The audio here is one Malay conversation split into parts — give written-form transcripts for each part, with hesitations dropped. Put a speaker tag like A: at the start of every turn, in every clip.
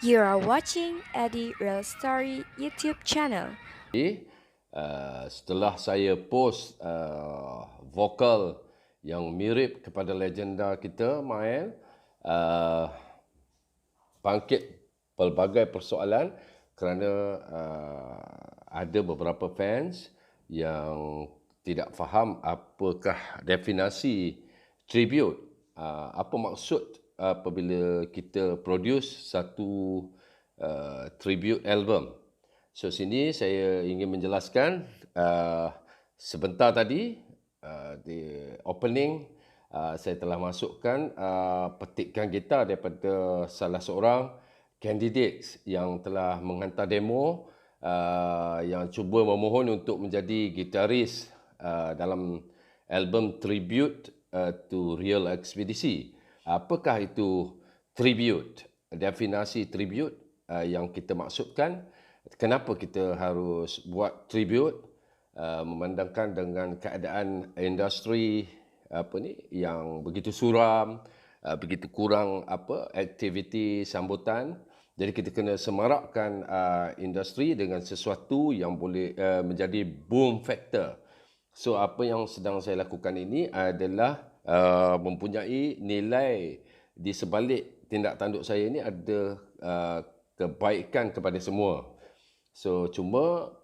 A: You are watching Eddie Real Story YouTube channel.
B: Setelah saya post vokal yang mirip kepada legenda kita Mael, uh, bangkit pelbagai persoalan kerana ada beberapa fans yang tidak faham apakah definisi tribute, apa maksud apabila kita produce satu tribute album. So sini saya ingin menjelaskan sebentar tadi di opening saya telah masukkan petikan gitar daripada salah seorang candidates yang telah menghantar demo yang cuba memohon untuk menjadi gitaris dalam album tribute to Real Expedition. Apakah itu tribute? Definisi tribute yang kita maksudkan, kenapa kita harus buat tribute memandangkan dengan keadaan industri yang begitu suram, begitu kurang aktiviti sambutan. Jadi kita kena semarakkan industri dengan sesuatu yang boleh menjadi boom factor. So apa yang sedang saya lakukan ini adalah mempunyai nilai di sebalik tindak tanduk saya ini ada kebaikan kepada semua. So cuma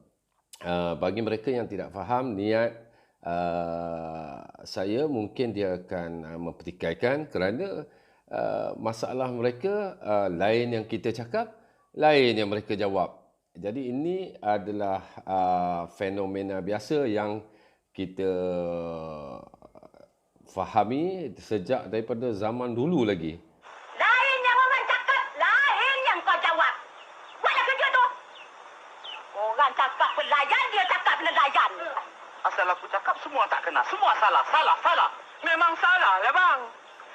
B: bagi mereka yang tidak faham niat saya, mungkin dia akan mempertikaikan kerana masalah mereka lain yang kita cakap, lain yang mereka jawab. Jadi ini adalah fenomena biasa yang kita fahami sejak daripada zaman dulu lagi.
C: Lain yang orang cakap, lain yang kau jawab. Buatlah kerja tu. Orang cakap pelayan, dia cakap nelayan.
D: Asal aku cakap semua tak kena. Semua salah, salah, salah. Memang salah lah bang.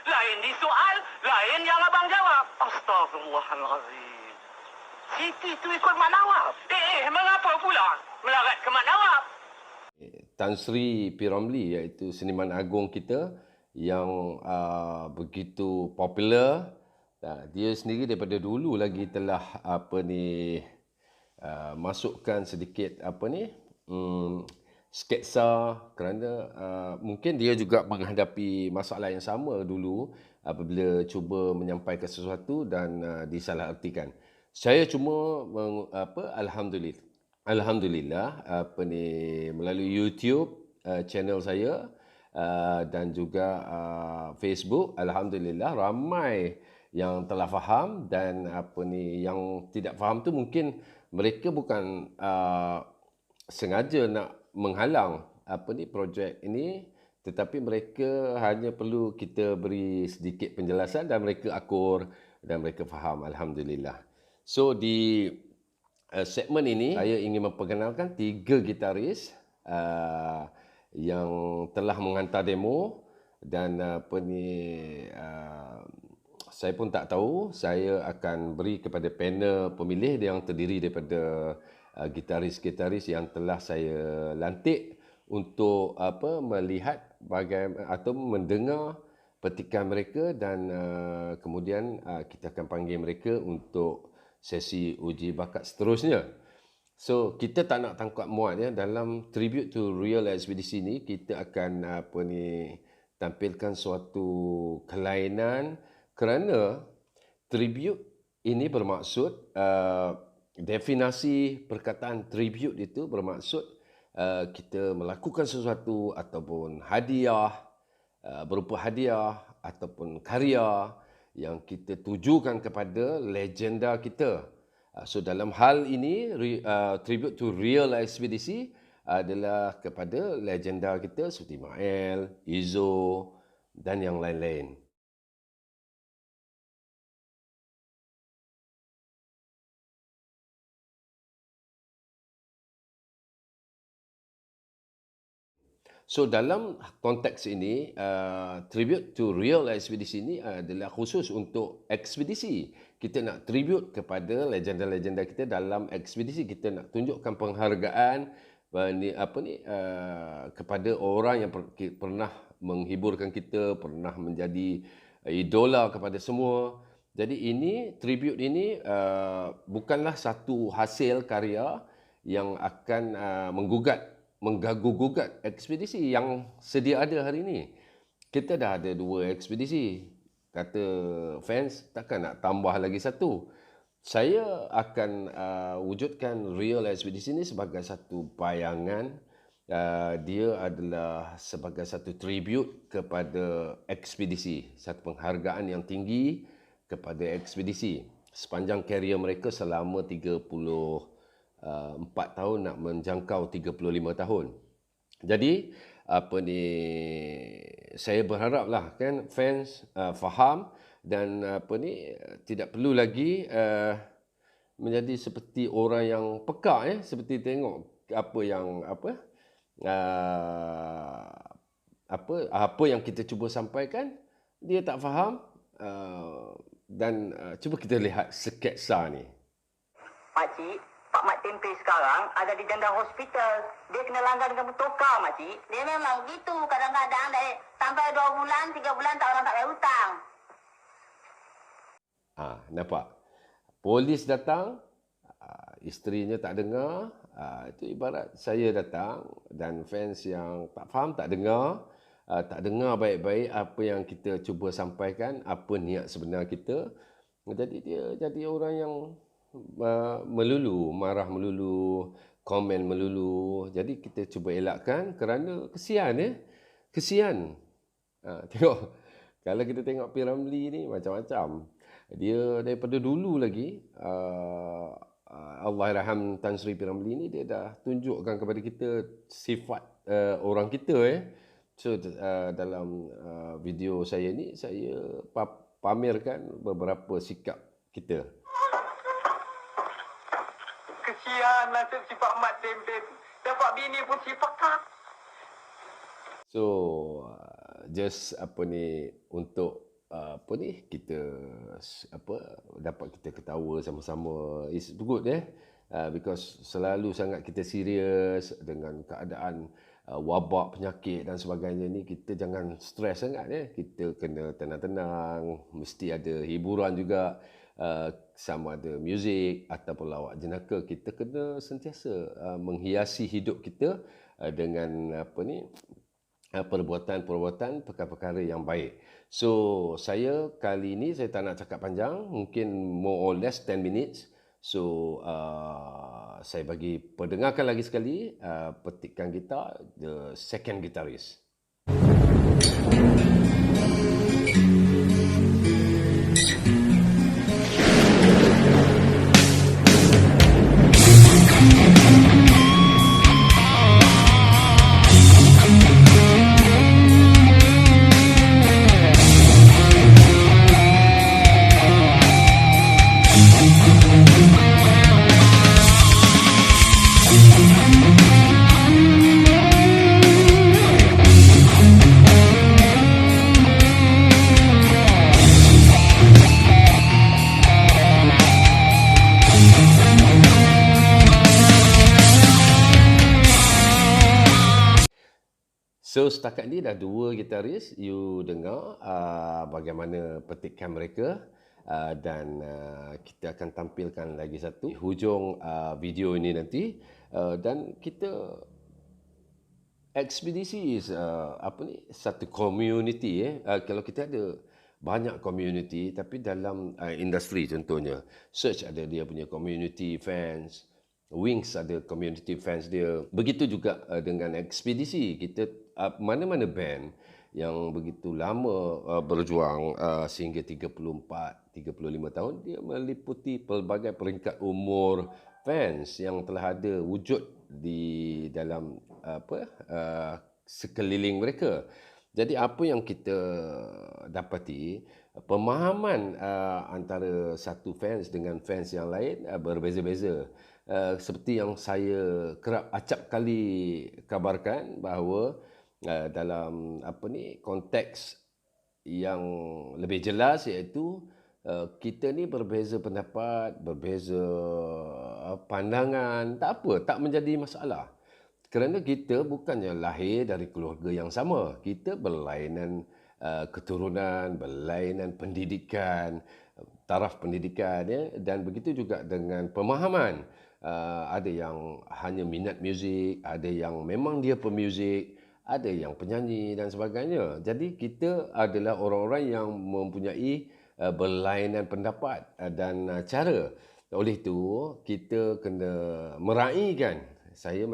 D: Lain disoal, lain yang abang jawab. Astaghfirullahalazim. Siti tu ikut Mak Nawab. Mengapa pula melarat ke Mak Nawab?
B: Tan Sri P. Ramlee, iaitu seniman agung kita yang begitu popular. Dia sendiri daripada dulu lagi telah masukkan sedikit sketsa kerana mungkin dia juga menghadapi masalah yang sama dulu apabila cuba menyampaikan sesuatu dan disalahartikan. Saya cuma alhamdulillah melalui YouTube channel saya dan juga Facebook, alhamdulillah ramai yang telah faham, dan yang tidak faham tu mungkin mereka bukan sengaja nak menghalang projek ini, tetapi mereka hanya perlu kita beri sedikit penjelasan dan mereka akur dan mereka faham, alhamdulillah. So di segmen ini saya ingin memperkenalkan 3 gitaris yang telah menghantar demo, dan saya pun tak tahu, saya akan beri kepada panel pemilih yang terdiri daripada gitaris-gitaris yang telah saya lantik untuk melihat bagaimana atau mendengar petikan mereka, dan kemudian kita akan panggil mereka untuk sesi uji bakat seterusnya. So kita tak nak tangkap muat ya, dalam tribute to Real Expedition ni kita akan tampilkan suatu kelainan, kerana tribute ini bermaksud definisi perkataan tribute itu bermaksud kita melakukan sesuatu ataupun hadiah, berupa hadiah ataupun karya yang kita tujukan kepada legenda kita. So dalam hal ini tribute to Real Expedition adalah kepada legenda kita seperti Mael, Izo dan yang lain-lain. So dalam konteks ini, tribute to Real Expedition ini adalah khusus untuk ekspedisi. Kita nak tribute kepada legenda-legenda kita dalam ekspedisi. Kita nak tunjukkan penghargaan kepada orang yang pernah menghiburkan kita, pernah menjadi idola kepada semua. Jadi ini tribute ini bukanlah satu hasil karya yang akan menggaguh-gugat ekspedisi yang sedia ada hari ini. Kita dah ada 2 ekspedisi. Kata fans, takkan nak tambah lagi satu. Saya akan wujudkan Real Ekspedisi ini sebagai satu bayangan. Dia adalah sebagai satu tribute kepada ekspedisi. Satu penghargaan yang tinggi kepada ekspedisi. Sepanjang karier mereka selama 34 tahun nak menjangkau 35 tahun. Jadi saya berharaplah kan fans faham dan tidak perlu lagi menjadi seperti orang yang peka seperti tengok apa yang kita cuba sampaikan dia tak faham dan cuba kita lihat sketsa ni.
C: Makcik, Pak Mat Tempe sekarang ada di janda hospital. Dia kena langgar dengan bertokar, makcik. Dia memang begitu. Kadang-kadang sampai 2 bulan, 3 bulan tak orang tak bayar hutang.
B: Nampak? Polis datang, isterinya tak dengar. Itu ibarat saya datang dan fans yang tak faham, tak dengar baik-baik apa yang kita cuba sampaikan, apa niat sebenar kita. Jadi dia jadi orang yang melulu, marah melulu, komen melulu. Jadi kita cuba elakkan kerana kesian Kesian. Tengok, kalau kita tengok P. Ramlee ni macam-macam. Dia daripada dulu lagi, Allahyarham Tan Sri P. Ramlee ni dia dah tunjukkan kepada kita sifat orang kita So dalam video saya ni saya pamerkan beberapa sikap kita.
D: Kesian nasib si Pak Mat Tempe. Dapat bini pun si pekak.
B: So just untuk kita dapat kita ketawa sama-sama. It's good because selalu sangat kita serius dengan keadaan wabak, penyakit dan sebagainya ni. Kita jangan stres sangat Kita kena tenang-tenang, mesti ada hiburan juga, sama ada muzik ataupun lawak jenaka. Kita kena sentiasa menghiasi hidup kita dengan perbuatan-perbuatan, perkara-perkara yang baik. So saya kali ini saya tak nak cakap panjang, mungkin more or less 10 minutes. So saya bagi pendengarkan lagi sekali petikan gitar The Second Guitarist. So setakat ni dah 2 gitaris. You dengar bagaimana petikan mereka dan kita akan tampilkan lagi satu di hujung video ini nanti. Dan kita ekspedisi is satu community kalau kita ada banyak community tapi dalam industri contohnya Search ada dia punya community fans, Wings ada community fans dia. Begitu juga dengan ekspedisi. Kita mana-mana band yang begitu lama berjuang sehingga 34-35 tahun, dia meliputi pelbagai peringkat umur fans yang telah ada wujud di dalam sekeliling mereka. Jadi apa yang kita dapati, pemahaman antara satu fans dengan fans yang lain berbeza-beza. Seperti yang saya kerap acap kali kabarkan bahawa dalam konteks yang lebih jelas, iaitu kita ni berbeza pendapat, berbeza pandangan, tak apa, tak menjadi masalah. Kerana kita bukannya lahir dari keluarga yang sama. Kita berlainan keturunan, berlainan pendidikan, taraf pendidikan ya, dan begitu juga dengan pemahaman. Ada yang hanya minat muzik, ada yang memang dia pemuzik, ada yang penyanyi dan sebagainya. Jadi kita adalah orang-orang yang mempunyai berlainan pendapat dan cara. Oleh itu kita kena meraihkan. Saya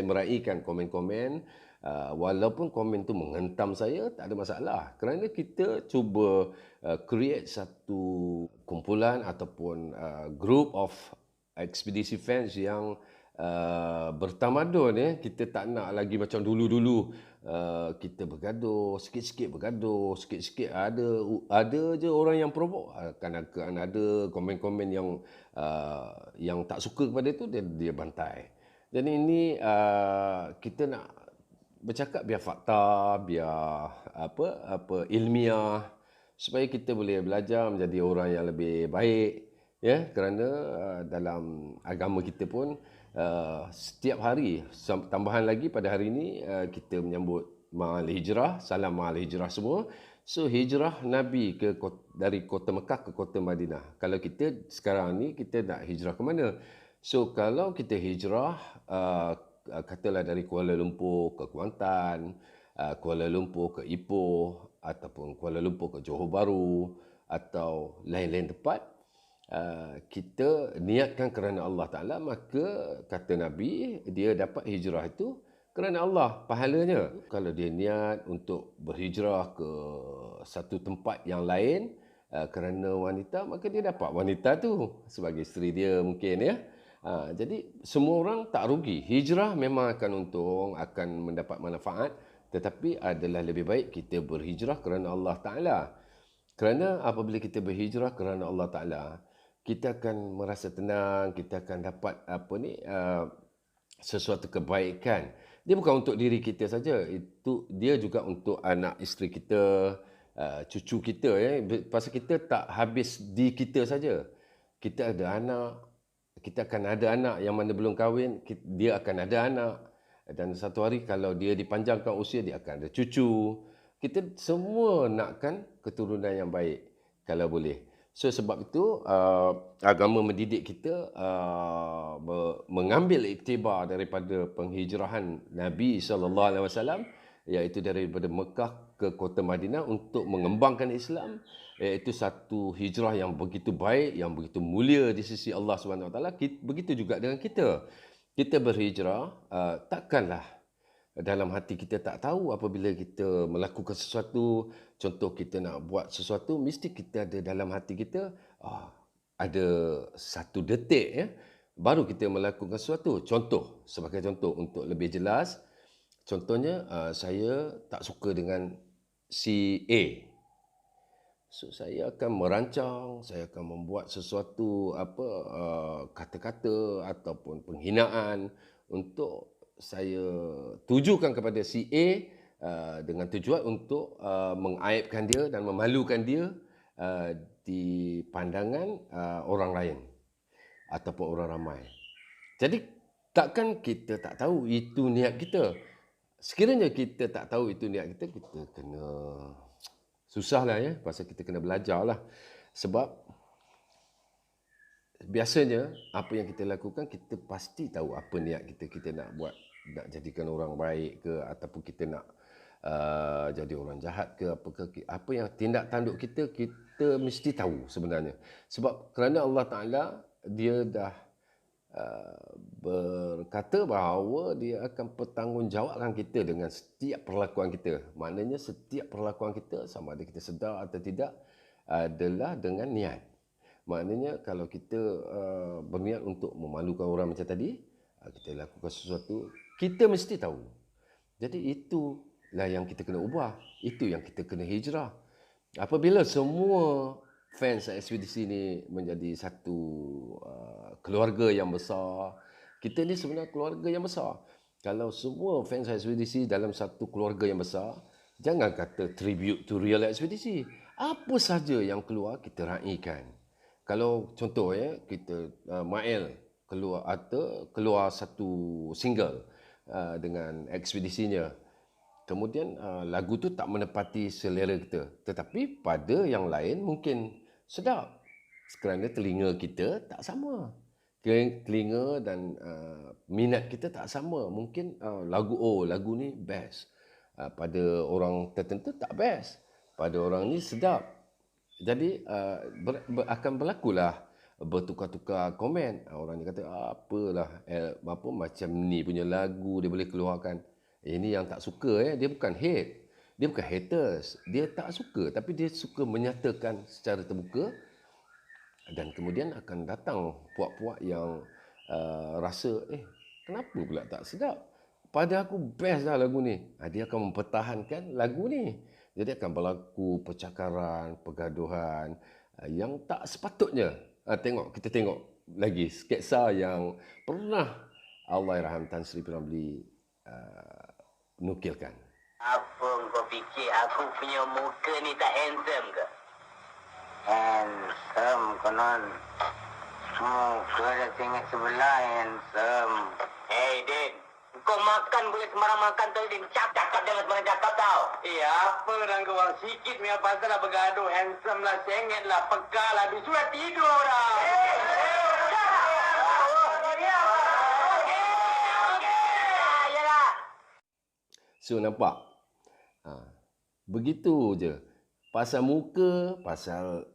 B: meraihkan komen-komen. Walaupun komen tu menghentam saya, tak ada masalah. Kerana kita cuba create satu kumpulan ataupun group of ekspedisi fans yang bertamadun ya. Kita tak nak lagi macam dulu-dulu kita bergaduh, sikit-sikit bergaduh, sikit-sikit ada je orang yang provoke. Akan ada komen-komen yang tak suka kepada itu, dia bantai. Jadi ini kita nak bercakap biar fakta, biar apa ilmiah, supaya kita boleh belajar menjadi orang yang lebih baik ya. Kerana dalam agama kita pun setiap hari, tambahan lagi pada hari ini kita menyambut Ma'al Hijrah, salam Ma'al Hijrah semua. So hijrah Nabi dari kota Mekah ke kota Madinah. Kalau kita sekarang ni kita nak hijrah ke mana? So kalau kita hijrah katalah dari Kuala Lumpur ke Kuantan, Kuala Lumpur ke Ipoh, ataupun Kuala Lumpur ke Johor Bahru atau lain-lain tempat, kita niatkan kerana Allah Ta'ala, maka kata Nabi, dia dapat hijrah itu kerana Allah, pahalanya. Kalau dia niat untuk berhijrah ke satu tempat yang lain kerana wanita, maka dia dapat wanita tu sebagai isteri dia mungkin ya. Jadi semua orang tak rugi. Hijrah memang akan untung, akan mendapat manfaat, tetapi adalah lebih baik kita berhijrah kerana Allah Ta'ala. Kerana apabila kita berhijrah kerana Allah Ta'ala, kita akan merasa tenang, kita akan dapat sesuatu kebaikan. Dia bukan untuk diri kita saja, itu dia juga untuk anak isteri kita, cucu kita ya. Pasal kita tak habis di kita saja. Kita ada anak, kita akan ada anak yang mana belum kahwin, dia akan ada anak. Dan satu hari kalau dia dipanjangkan usia, dia akan ada cucu. Kita semua nakkan keturunan yang baik kalau boleh. So sebab itu agama mendidik kita mengambil iktibar daripada penghijrahan Nabi SAW, iaitu daripada Mekah ke kota Madinah untuk mengembangkan Islam, iaitu satu hijrah yang begitu baik, yang begitu mulia di sisi Allah SWT. Begitu juga dengan kita. Kita berhijrah, takkanlah dalam hati kita tak tahu apabila kita melakukan sesuatu. Contoh kita nak buat sesuatu, mesti kita ada dalam hati kita ada satu detik ya, baru kita melakukan sesuatu. Contoh, sebagai contoh untuk lebih jelas, contohnya saya tak suka dengan si A. So saya akan merancang, saya akan membuat sesuatu kata-kata ataupun penghinaan untuk saya tujukan kepada si A dengan tujuan untuk mengaibkan dia dan memalukan dia di pandangan orang lain ataupun orang ramai. Jadi takkan kita tak tahu itu niat kita. Sekiranya kita tak tahu itu niat kita, kita kena susahlah ya, pasal kita kena belajarlah. Sebab biasanya apa yang kita lakukan, kita pasti tahu apa niat kita. Kita nak buat, nak jadikan orang baik ke, ataupun kita nak jadi orang jahat ke, apa yang tindak tanduk kita, kita mesti tahu sebenarnya. Sebab kerana Allah Ta'ala, dia dah berkata bahawa dia akan bertanggungjawabkan kita dengan setiap perlakuan kita. Maknanya setiap perlakuan kita, sama ada kita sedar atau tidak, adalah dengan niat. Maknanya kalau kita berniat untuk memalukan orang macam tadi, kita lakukan sesuatu, kita mesti tahu. Jadi itulah yang kita kena ubah. Itu yang kita kena hijrah. Apabila semua fans ekspedisi ni menjadi satu keluarga yang besar, kita ni sebenarnya keluarga yang besar. Kalau semua fans ekspedisi dalam satu keluarga yang besar, jangan kata tribute to real ekspedisi, apa saja yang keluar kita raikan. Kalau contoh ya, kita Mael keluar satu single dengan ekspedisinya. kemudian lagu tu tak menepati selera kita. Tetapi pada yang lain mungkin sedap. Kerana telinga kita tak sama. Telinga dan minat kita tak sama. Mungkin lagu ni best. Pada orang tertentu tak best. Pada orang ni sedap. Jadi akan berlakulah bertukar-tukar komen. Orang ni kata apalah macam ni punya lagu dia boleh keluarkan. Ini yang tak suka dia bukan hate. Dia bukan haters. Dia tak suka tapi dia suka menyatakan secara terbuka. Dan kemudian akan datang puak-puak yang rasa kenapa pula tak sedap? Pada aku best dah lagu ni. Dia akan mempertahankan lagu ni. Jadi akan berlaku percakaran, pergaduhan yang tak sepatutnya. Kita tengok lagi sketsa yang pernah Allahyarham Tan Sri P. Ramlee nukilkan.
C: Apa kau fikir aku punya muka ni tak handsome ke? Handsome konon. Muka dah tengok sebelah handsome. Hey Din, kau makan boleh sembarang makan tau Din. Cakap jangan sembarang cakap tau. Apa orang kau orang sikit punya pasal lah bergaduh. Handsome lah, sengit lah, pekal lah. Sudah tidur dah.
B: So nampak? Begitu je. Pasal muka, pasal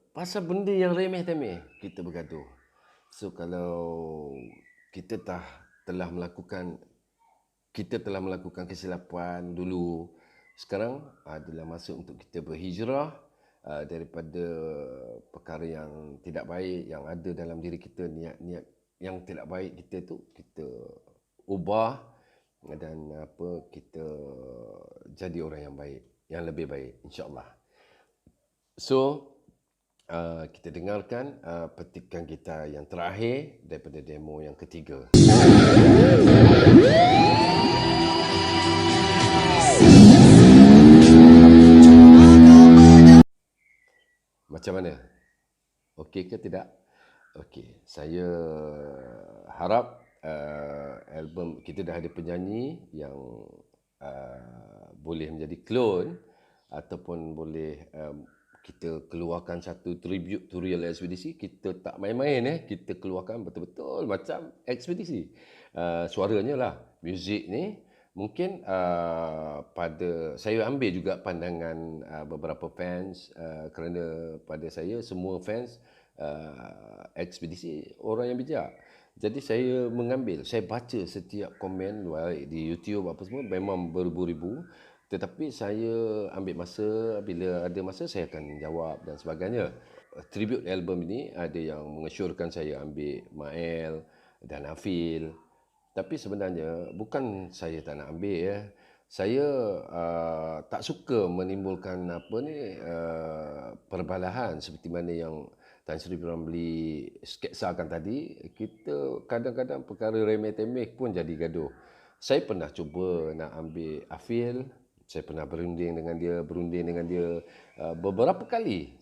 B: benda yang remeh-temeh kita bergaduh. So kalau kita telah melakukan kesilapan dulu, sekarang adalah masa untuk kita berhijrah daripada perkara yang tidak baik yang ada dalam diri kita, niat-niat yang tidak baik kita tu kita ubah dan kita jadi orang yang baik, yang lebih baik insya-Allah. So kita dengarkan petikan kita yang terakhir daripada demo yang ketiga. Macam mana? Okey ke tidak? Okey, saya harap album kita dah ada penyanyi yang boleh menjadi clone ataupun boleh kita keluarkan satu tribute to Real Ekspedisi. Kita tak main-main kita keluarkan betul-betul macam ekspedisi. Suaranya lah, muzik ni mungkin pada saya ambil juga pandangan beberapa fans kerana pada saya semua fans ekspedisi orang yang bijak. Jadi saya baca setiap komen baik di YouTube apa semua memang beribu-ribu. Tetapi saya ambil masa, bila ada masa saya akan jawab dan sebagainya. Tribute album ini ada yang mengesyorkan saya ambil Mael dan Afil. Tapi sebenarnya bukan saya tak nak ambil Saya tak suka menimbulkan perbalahan seperti mana yang Tan Sri P. Ramlee sketsakan tadi. Kita kadang-kadang perkara remeh-temeh pun jadi gaduh. Saya pernah cuba nak ambil Afil. Saya pernah berunding dengan dia beberapa kali.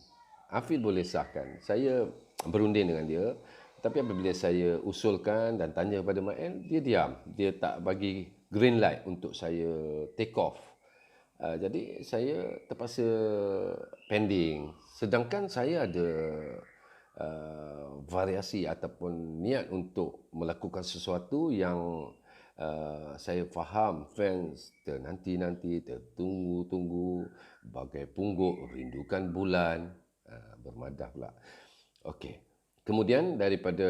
B: Afil boleh sahkan. Saya berunding dengan dia. Tapi apabila saya usulkan dan tanya kepada Mael, dia diam. Dia tak bagi green light untuk saya take off. Jadi saya terpaksa pending. Sedangkan saya ada variasi ataupun niat untuk melakukan sesuatu yang saya faham fans ternanti-nanti, tertunggu-tunggu, bagai pungguk rindukan bulan, bermadah pula. Okey. Kemudian daripada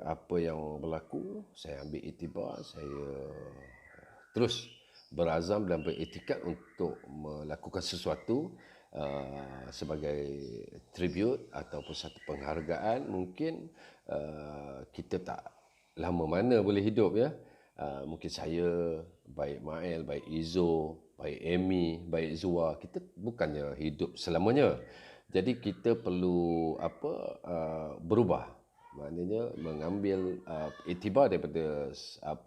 B: apa yang berlaku, saya ambil iktibar, saya terus berazam dan beriktikad untuk melakukan sesuatu sebagai tribute ataupun satu penghargaan. Mungkin kita tak lama mana boleh hidup mungkin saya, baik Mael, baik Izo, baik Amy, baik Zua, kita bukannya hidup selamanya. Jadi kita perlu berubah. Maknanya mengambil iktibar daripada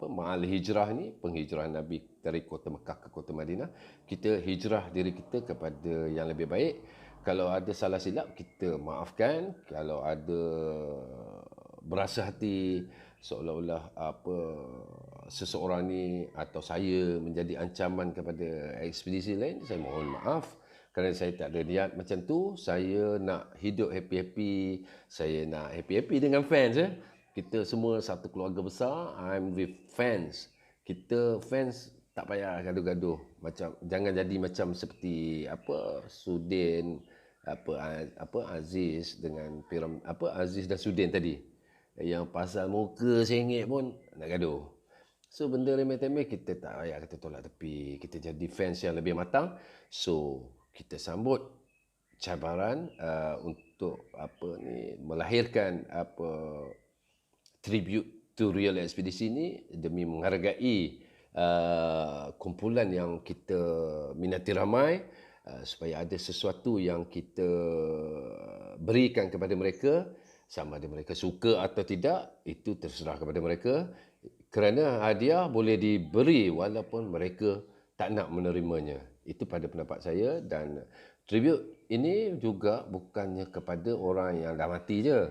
B: ma'al hijrah ni, penghijrahan Nabi dari kota Mekah ke kota Madinah. Kita hijrah diri kita kepada yang lebih baik. Kalau ada salah silap, kita maafkan. Kalau ada berasa hati seolah-olah seseorang ni atau saya menjadi ancaman kepada ekspedisi lain, saya mohon maaf kerana saya tak ada niat macam tu. Saya nak hidup happy-happy, saya nak happy-happy dengan fans. Kita semua satu keluarga besar. I'm with fans. Kita fans tak payah gaduh-gaduh. Macam jangan jadi macam seperti Sudin, Aziz dengan Aziz dan Sudin tadi. Yang pasal muka sengit pun nak gaduh. So benda remeh-temeh kita tak payah kita tolak tepi. Kita jadi fans yang lebih matang. So kita sambut cabaran untuk melahirkan tribute to Real Ekspedisi ni demi menghargai kumpulan yang kita minati ramai, supaya ada sesuatu yang kita berikan kepada mereka. Sama ada mereka suka atau tidak, itu terserah kepada mereka. Kerana hadiah boleh diberi walaupun mereka tak nak menerimanya. Itu pada pendapat saya. Dan tribute ini juga bukannya kepada orang yang dah mati je.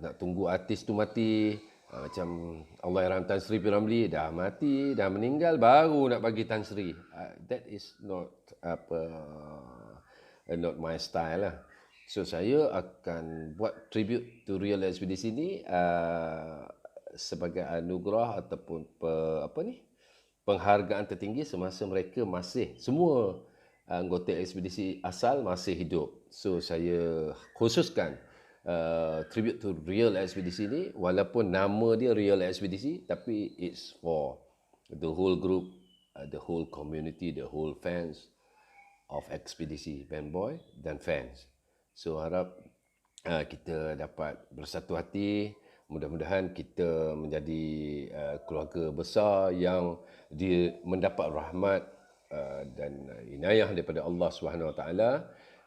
B: Nak tunggu artis tu mati. Macam Allahyarham Tan Sri P. Ramlee dah mati, dah meninggal, baru nak bagi Tan Sri. That is not not my style lah. So saya akan buat tribute to Real Ekspedisi ni sebagai anugerah ataupun penghargaan tertinggi semasa mereka masih, semua anggota ekspedisi asal masih hidup. So saya khususkan tribute to Real Ekspedisi ni, walaupun nama dia Real Ekspedisi, tapi it's for the whole group, the whole community, the whole fans of ekspedisi Fanboy dan fans. So harap kita dapat bersatu hati. Mudah-mudahan kita menjadi keluarga besar yang mendapat rahmat dan inayah daripada Allah SWT.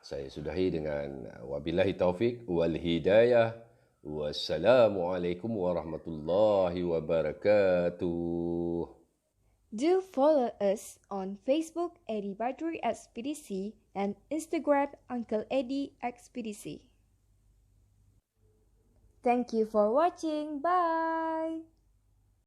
B: Saya sudahi dengan wabillahi taufik wal hidayah. Wassalamualaikum warahmatullahi wabarakatuh.
A: Do follow us on Facebook Eddie Badrui Ekspedisi and Instagram Uncle Eddie Ekspedisi. Thank you for watching. Bye.